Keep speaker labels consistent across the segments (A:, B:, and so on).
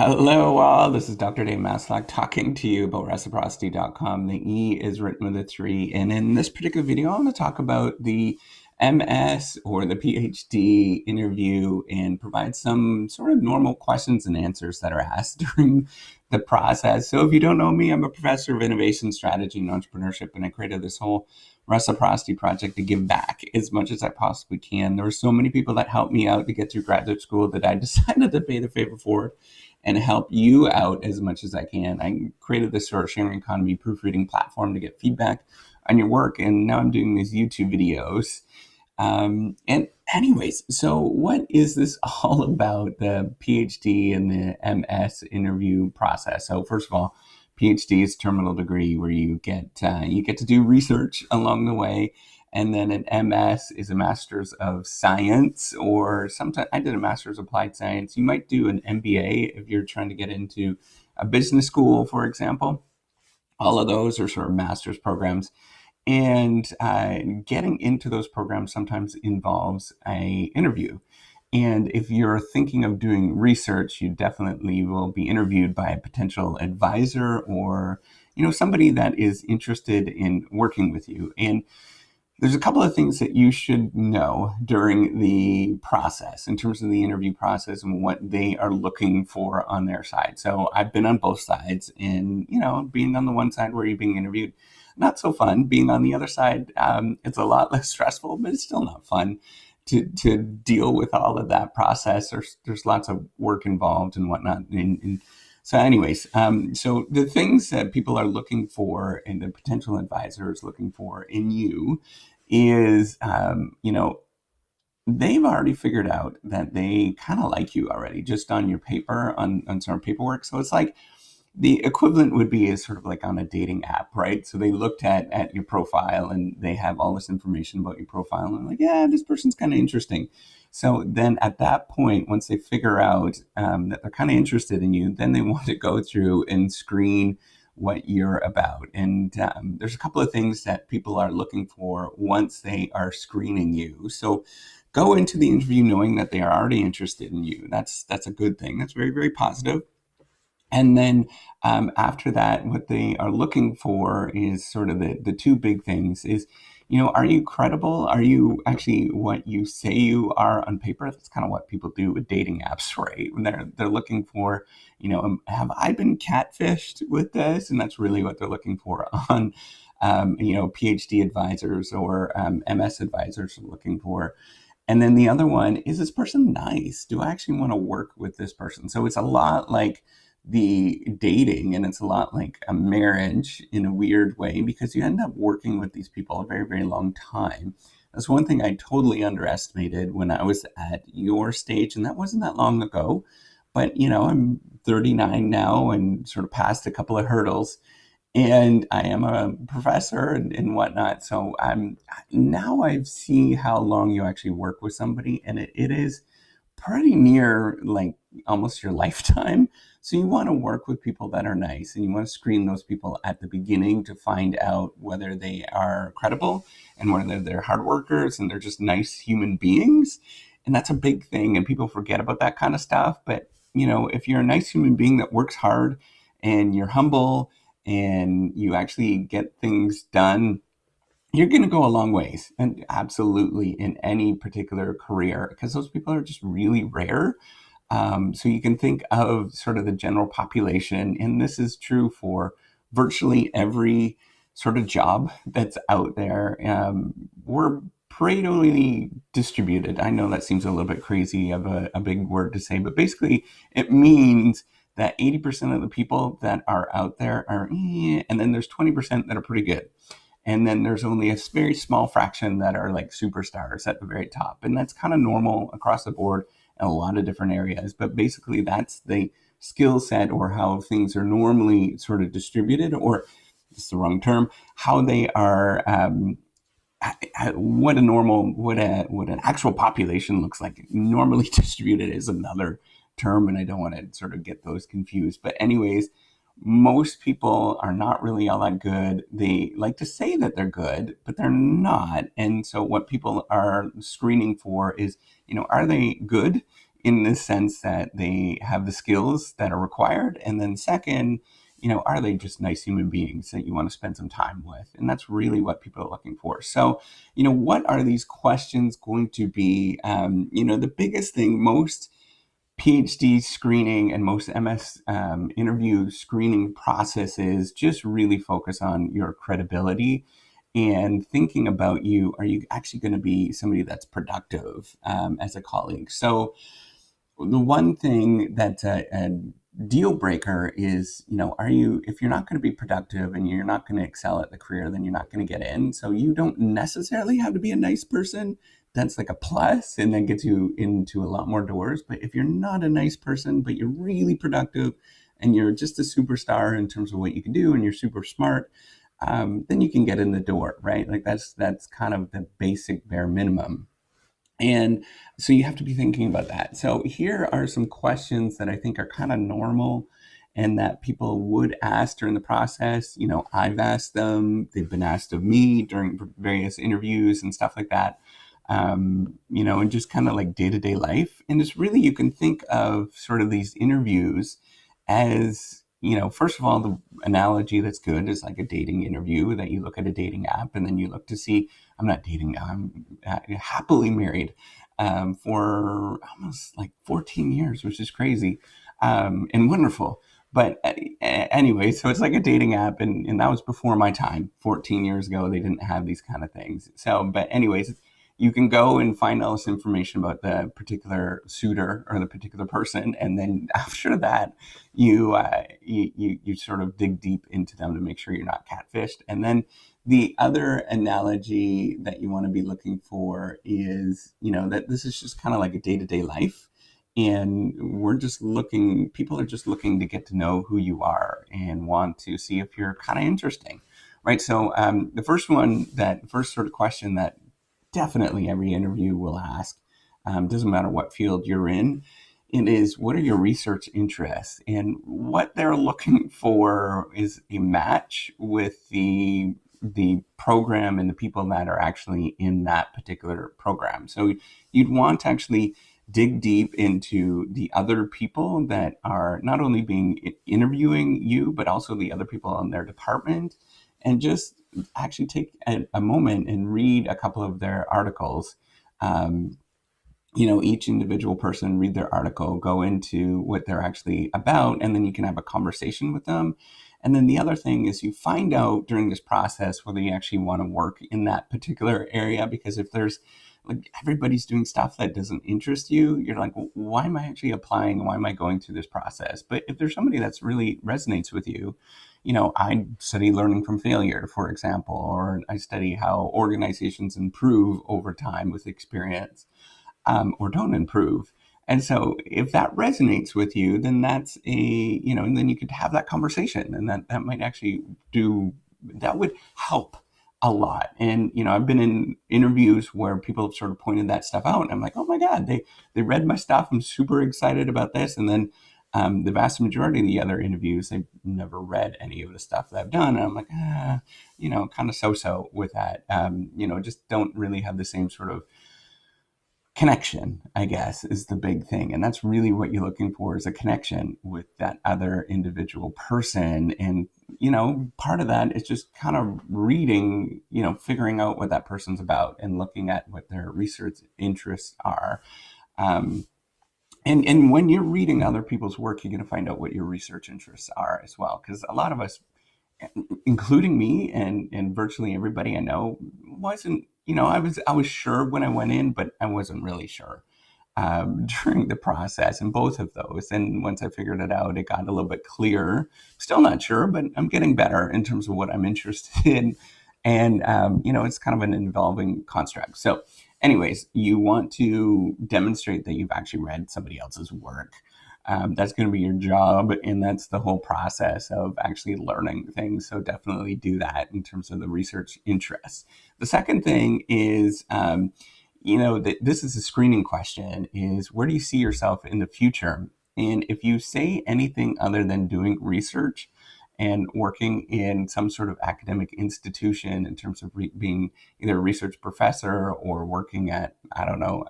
A: Hello, all. This is Dr. Dave Maslock talking to you about reciprocity.com. The E is written with a 3. And in this particular video, I want to talk about the MS or the PhD interview and provide some sort of normal questions and answers that are asked during the process. So if you don't know me, I'm a professor of innovation strategy and entrepreneurship, and I created this whole reciprocity project to give back as much as I possibly can. There were so many people that helped me out to get through graduate school that I decided to pay the favor forward and help you out as much as I can. I created this sort of sharing economy proofreading platform to get feedback on your work, and now I'm doing these YouTube videos. And anyways, so what is this all about, the PhD and the MS interview process? So first of all, PhD is terminal degree where you get to do research along the way. And then an MS is a Master's of Science, or sometimes I did a Master's of Applied Science. You might do an MBA if you're trying to get into a business school, for example. All of those are sort of master's programs. And getting into those programs sometimes involves a interview. And if you're thinking of doing research, you definitely will be interviewed by a potential advisor or, somebody that is interested in working with you. And there's a couple of things that you should know during the process in terms of the interview process and what they are looking for on their side. So I've been on both sides, and, being on the one side where you're being interviewed, not so fun. Being on the other side, it's a lot less stressful, but it's still not fun to deal with all of that process. There's lots of work involved and whatnot. So anyways, so the things that people are looking for and the potential advisor is looking for in you is, they've already figured out that they kind of like you already just on your paper, on some paperwork. So it's like the equivalent would be is sort of like on a dating app, right? So they looked at your profile and they have all this information about your profile and like, yeah, this person's kind of interesting. So then at that point, once they figure out that they're kind of interested in you, then they want to go through and screen what you're about. And there's a couple of things that people are looking for once they are screening you. So go into the interview knowing that they are already interested in you. That's a good thing. That's very, very positive. And then after that, what they are looking for is sort of the two big things is, are you credible? Are you actually what you say you are on paper? That's kind of what people do with dating apps, right? When they're looking for, have I been catfished with this? And that's really what they're looking for on, PhD advisors or MS advisors are looking for. And then the other one is this person nice? Do I actually want to work with this person? So it's a lot like the dating, and it's a lot like a marriage in a weird way, because you end up working with these people a very, very long time. That's one thing I totally underestimated when I was at your stage, and that wasn't that long ago. But, I'm 39 now and sort of passed a couple of hurdles, and I am a professor and whatnot. So now I see how long you actually work with somebody, and it is pretty near like almost your lifetime. So you want to work with people that are nice, and you want to screen those people at the beginning to find out whether they are credible and whether they're hard workers and they're just nice human beings. And that's a big thing, and people forget about that kind of stuff. But, if you're a nice human being that works hard and you're humble and you actually get things done, you're going to go a long ways, and absolutely in any particular career, because those people are just really rare. So you can think of sort of the general population, and this is true for virtually every sort of job that's out there. We're pareto distributed. I know that seems a little bit crazy of a big word to say, but basically it means that 80% of the people that are out there are, and then there's 20% that are pretty good. And then there's only a very small fraction that are like superstars at the very top. And that's kind of normal across the board in a lot of different areas. But basically, that's the skill set or how things are normally sort of distributed, or it's the wrong term, how they are, what an actual population looks like. Normally distributed is another term, and I don't want to sort of get those confused. But anyways, most people are not really all that good. They like to say that they're good, but they're not. And so what people are screening for is, are they good in the sense that they have the skills that are required, and then second, are they just nice human beings that you want to spend some time with? And that's really what people are looking for. So, what are these questions going to be? The biggest thing, most PhD screening and most MS interview screening processes just really focus on your credibility and thinking about you. Are you actually going to be somebody that's productive as a colleague? So, the one thing that's a deal breaker is, if you're not going to be productive and you're not going to excel at the career, then you're not going to get in. So you don't necessarily have to be a nice person. That's like a plus and that gets you into a lot more doors. But if you're not a nice person, but you're really productive and you're just a superstar in terms of what you can do and you're super smart, then you can get in the door, right? Like that's kind of the basic bare minimum. And so you have to be thinking about that. So here are some questions that I think are kind of normal and that people would ask during the process. I've asked them, they've been asked of me during various interviews and stuff like that. And just kind of like day to day life. And it's really, you can think of sort of these interviews as, first of all, the analogy that's good is like a dating interview that you look at a dating app and then you look to see, I'm not dating, I'm happily married for almost like 14 years, which is crazy and wonderful. But anyway, so it's like a dating app, and that was before my time. 14 years ago, they didn't have these kind of things. So, but anyways, you can go and find all this information about the particular suitor or the particular person, and then after that, you sort of dig deep into them to make sure you're not catfished. And then the other analogy that you want to be looking for is, that this is just kind of like a day to day life. And people are just looking to get to know who you are and want to see if you're kind of interesting, right? So the first sort of question that definitely every interview will ask, doesn't matter what field you're in, it is, what are your research interests? And what they're looking for is a match with the program and the people that are actually in that particular program. So you'd want to actually dig deep into the other people that are not only being interviewing you, but also the other people in their department, and just actually take a moment and read a couple of their articles. Each individual person read their article, go into what they're actually about, and then you can have a conversation with them. And then the other thing is you find out during this process whether you actually want to work in that particular area, because if there's like everybody's doing stuff that doesn't interest you, you're like, well, why am I actually applying? Why am I going through this process? But if there's somebody that's really resonates with you, I study learning from failure, for example, or I study how organizations improve over time with experience, or don't improve. And so if that resonates with you, then that's and then you could have that conversation, and that might actually that would help a lot. And, I've been in interviews where people have sort of pointed that stuff out, and I'm like, oh my God, they read my stuff. I'm super excited about this. And then the vast majority of the other interviews, they've never read any of the stuff that I've done. And I'm like, kind of so-so with that. Just don't really have the same sort of connection, I guess, is the big thing. And that's really what you're looking for, is a connection with that other individual person. And, part of that is just kind of reading, figuring out what that person's about and looking at what their research interests are. And when you're reading other people's work, you're going to find out what your research interests are as well. Because a lot of us, including me and virtually everybody I know, wasn't, I was sure when I went in, but I wasn't really sure during the process in both of those. And once I figured it out, it got a little bit clearer. Still not sure, but I'm getting better in terms of what I'm interested in. And, it's kind of an evolving construct. So anyways, you want to demonstrate that you've actually read somebody else's work. That's going to be your job, and that's the whole process of actually learning things. So definitely do that in terms of the research interests. The second thing is, this is a screening question, is where do you see yourself in the future? And if you say anything other than doing research and working in some sort of academic institution in terms of being either a research professor or working at, I don't know,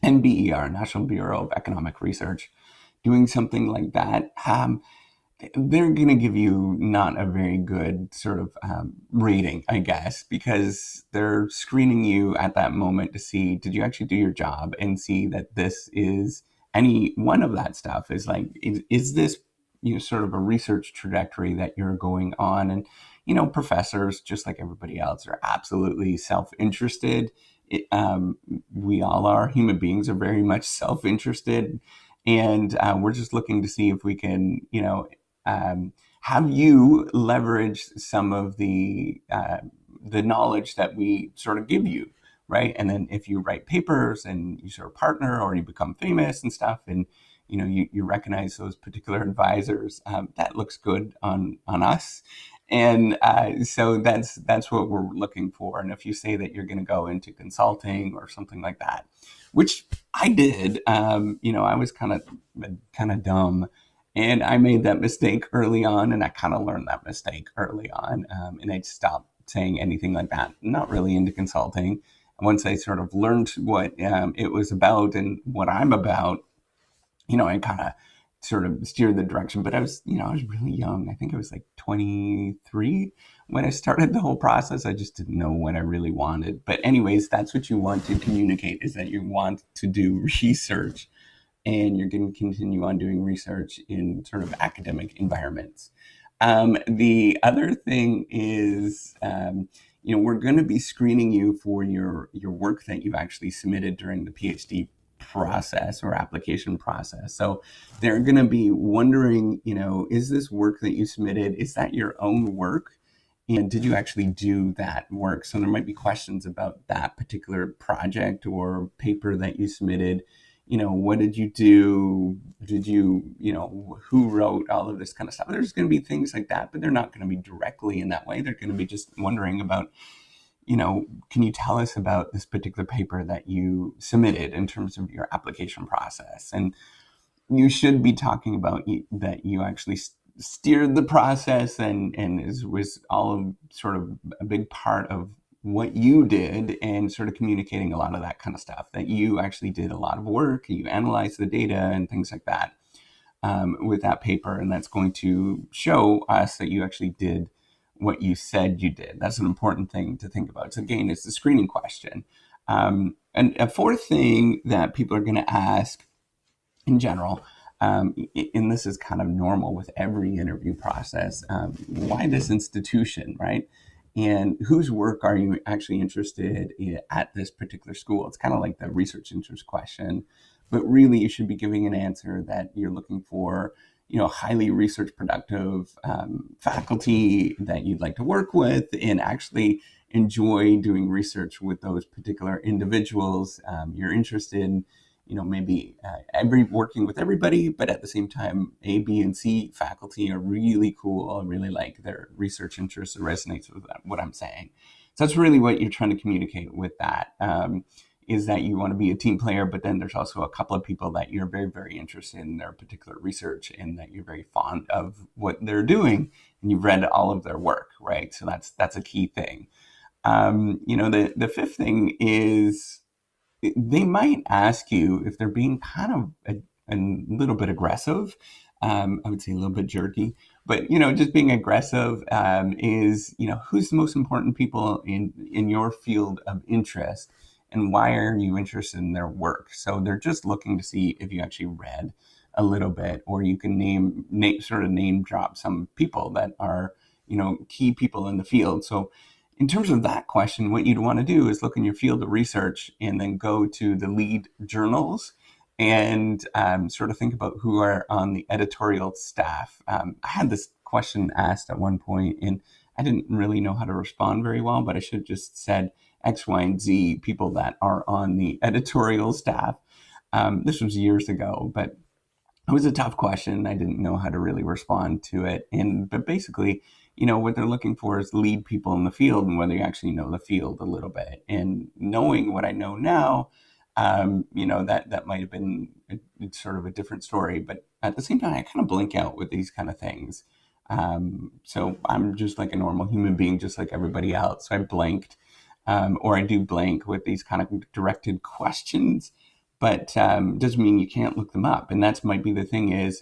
A: NBER, National Bureau of Economic Research, doing something like that, they're going to give you not a very good sort of rating, I guess, because they're screening you at that moment to see, did you actually do your job, and see that this is any one of that stuff is like, is this, sort of a research trajectory that you're going on? And, professors, just like everybody else, are absolutely self-interested. We all are. Human beings are very much self-interested. And we're just looking to see if we can, um, have you leverage some of the knowledge that we sort of give you, right? And then if you write papers and you sort of partner, or you become famous and stuff, and you recognize those particular advisors, that looks good on us. And so that's what we're looking for. And if you say that you're going to go into consulting or something like that, which I did, I was kind of dumb, and I made that mistake early on, and I kind of learned that mistake early on, and I stopped saying anything like that. Not really into consulting. Once I sort of learned what it was about and what I'm about, I kind of sort of steered the direction. But I was really young. I think I was like 23 when I started the whole process. I just didn't know what I really wanted. But anyways, that's what you want to communicate, is that you want to do research, and you're going to continue on doing research in sort of academic environments. The other thing is, we're going to be screening you for your work that you've actually submitted during the PhD process or application process. So they're going to be wondering, is this work that you submitted, is that your own work? And did you actually do that work? So there might be questions about that particular project or paper that you submitted. What did you do? Did you, who wrote all of this kind of stuff? There's going to be things like that, but they're not going to be directly in that way. They're going to be just wondering about, can you tell us about this particular paper that you submitted in terms of your application process? And you should be talking about that you actually steered the process, and was all of sort of a big part of what you did, and sort of communicating a lot of that kind of stuff, that you actually did a lot of work, you analyzed the data and things like that, with that paper. And that's going to show us that you actually did what you said you did. That's an important thing to think about. So again, it's the screening question. And a fourth thing that people are going to ask in general, and this is kind of normal with every interview process, why this institution, right? And whose work are you actually interested in at this particular school? It's kind of like the research interest question, but really you should be giving an answer that you're looking for, highly research productive faculty that you'd like to work with, and actually enjoy doing research with those particular individuals. You're interested in, maybe working with everybody, but at the same time, A, B, and C faculty are really cool. I really like their research interest. It resonates with what I'm saying. So that's really what you're trying to communicate with that, is that you want to be a team player, but then there's also a couple of people that you're very, very interested in their particular research, and that you're very fond of what they're doing, and you've read all of their work, right? So that's a key thing. The fifth thing is, they might ask you if they're being kind of a little bit aggressive. I would say a little bit jerky, but just being aggressive, is, who's the most important people in your field of interest, and why are you interested in their work? So they're just looking to see if you actually read a little bit, or you can name drop some people that are, key people in the field. So in terms of that question, what you'd want to do is look in your field of research, and then go to the lead journals, and sort of think about who are on the editorial staff. I had this question asked at one point, and I didn't really know how to respond very well, but I should have just said X, Y, and Z people that are on the editorial staff. This was years ago, but it was a tough question. I didn't know how to really respond to it. But basically, what they're looking for is lead people in the field, and whether you actually know the field a little bit. And knowing what I know now, that might have been sort of a different story. But at the same time, I kind of blink out with these kind of things. So I'm just like a normal human being, just like everybody else. So I blanked, or I do blank with these kind of directed questions. but doesn't mean you can't look them up. And that's might be the thing is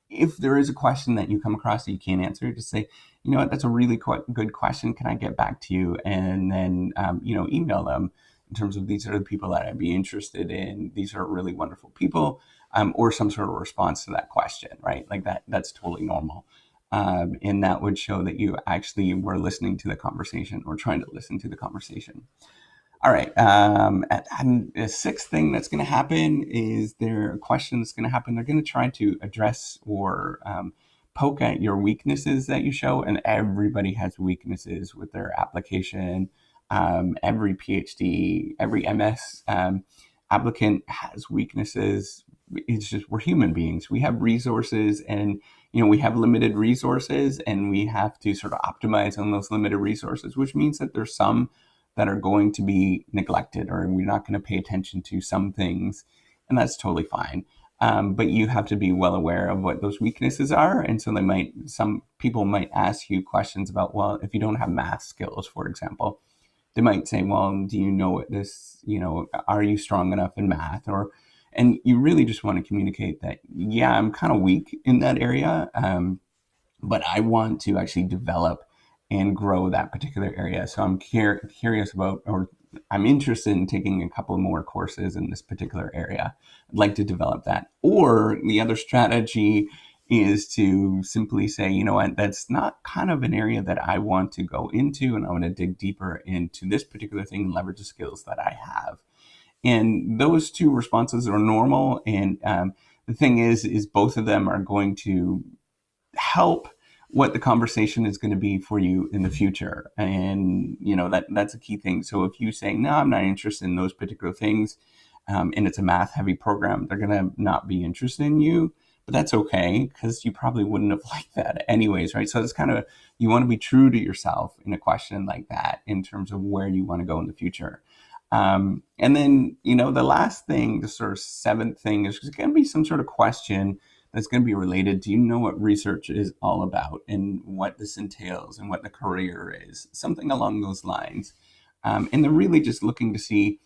A: if there is a question that you come across that you can't answer, just say, you know what, that's a really good question. Can I get back to you? And then, email them in terms of these are the people that I'd be interested in. These are really wonderful people, or some sort of response to that question, right? Like that's totally normal. And that would show that you actually were listening to the conversation or trying to listen to the conversation. All right. And the sixth thing that's going to happen is there a question that's going to happen. They're going to try to address or poke at your weaknesses that you show. And everybody has weaknesses with their application. Every PhD, every MS applicant has weaknesses. It's just we're human beings. We have resources, and we have limited resources, and we have to sort of optimize on those limited resources, which means that there's some that are going to be neglected, or we're not going to pay attention to some things, and that's totally fine. But you have to be well aware of what those weaknesses are, and so some people might ask you questions about, well, if you don't have math skills, for example, they might say, well, do you know what this, are you strong enough in math? And you really just want to communicate that, yeah, I'm kind of weak in that area, but I want to actually develop and grow that particular area. So I'm curious about, or I'm interested in taking a couple more courses in this particular area. I'd like to develop that. Or the other strategy is to simply say, you know what, that's not kind of an area that I want to go into, and I want to dig deeper into this particular thing and leverage the skills that I have. And those two responses are normal. And the thing is both of them are going to help what the conversation is going to be for you in the future. And that's a key thing. So if you say, no, I'm not interested in those particular things, and it's a math heavy program, they're going to not be interested in you. But that's okay, because you probably wouldn't have liked that anyways, right? So it's kind of, you want to be true to yourself in a question like that in terms of where you want to go in the future. And then, the last thing, the sort of seventh thing, is going to be some sort of question that's going to be related. Do you know what research is all about, and what this entails, and what the career is? Something along those lines. And they're really just looking to see,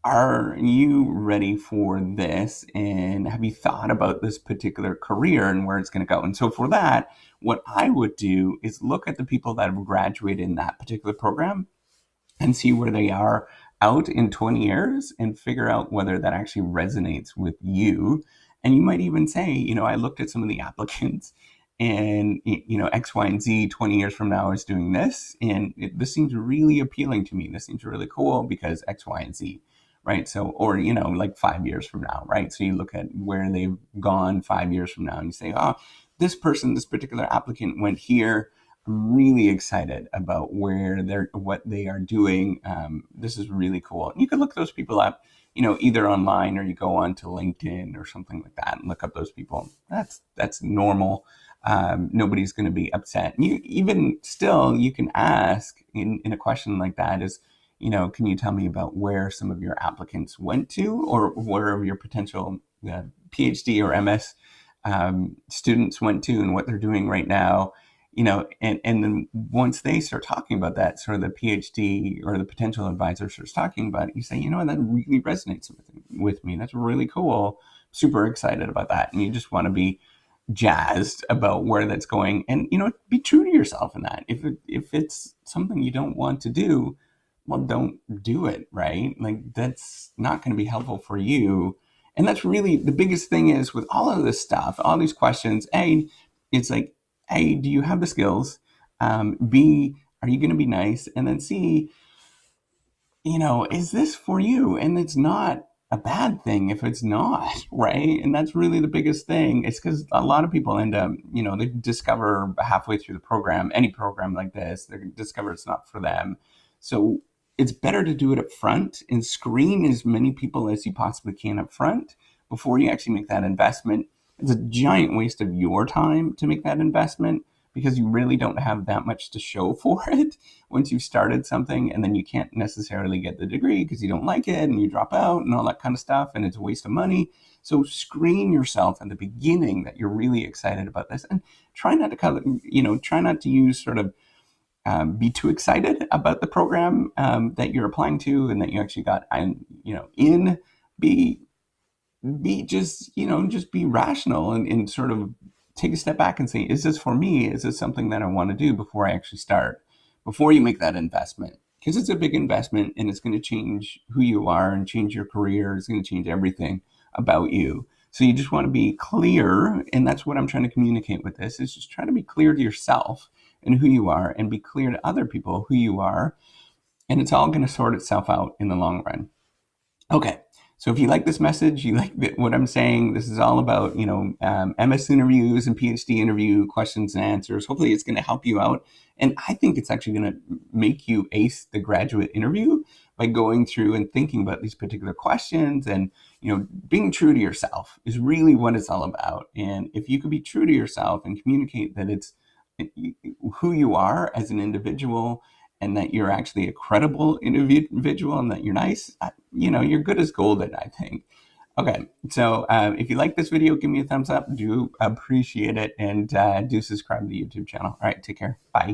A: are you ready for this? And have you thought about this particular career and where it's going to go? And so for that, what I would do is look at the people that have graduated in that particular program and see where they are out in 20 years and figure out whether that actually resonates with you. And you might even say, I looked at some of the applicants, and, X, Y, and Z 20 years from now is doing this. And this seems really appealing to me. This seems really cool because X, Y, and Z, right? So, or, like 5 years from now, right? So you look at where they've gone 5 years from now and you say, oh, this particular applicant went here. I'm really excited about what they are doing. This is really cool. And you can look those people up, either online, or you go on to LinkedIn or something like that and look up those people. That's normal. Nobody's going to be upset. And you can ask in a question like that is, can you tell me about where some of your applicants went to, or where your potential PhD or MS students went to, and what they're doing right now? And then once they start talking about that, sort of the PhD or the potential advisor starts talking about it, you say, that really resonates with me. That's really cool. Super excited about that. And you just want to be jazzed about where that's going, and, be true to yourself in that. If it's something you don't want to do, well, don't do it, right? Like, that's not going to be helpful for you. And that's really the biggest thing is with all of this stuff, all these questions, it's like, A, do you have the skills? B, are you going to be nice? And then C, is this for you? And it's not a bad thing if it's not, right? And that's really the biggest thing. It's because a lot of people end up, they discover halfway through the program, any program like this, they discover it's not for them. So it's better to do it up front and screen as many people as you possibly can up front before you actually make that investment. It's a giant waste of your time to make that investment, because you really don't have that much to show for it once you've started something, and then you can't necessarily get the degree because you don't like it and you drop out and all that kind of stuff, and it's a waste of money. So screen yourself at the beginning that you're really excited about this, and try not to use sort of be too excited about the program that you're applying to and that you actually got, in. Be just, just be rational and sort of take a step back and say, is this for me? Is this something that I want to do before I actually start? Before you make that investment, because it's a big investment and it's going to change who you are and change your career. It's going to change everything about you. So you just want to be clear, and that's what I'm trying to communicate with this, is just try to be clear to yourself and who you are, and be clear to other people who you are, and it's all going to sort itself out in the long run. Okay, so if you like this message, you like what I'm saying, this is all about, MS interviews and PhD interview questions and answers. Hopefully it's going to help you out. And I think it's actually going to make you ace the graduate interview by going through and thinking about these particular questions. And, being true to yourself is really what it's all about. And if you can be true to yourself and communicate that it's who you are as an individual, and that you're actually a credible individual, and that you're nice, you're good as golden, I think. Okay, so if you like this video, give me a thumbs up. Do appreciate it, and do subscribe to the YouTube channel. All right, take care. Bye.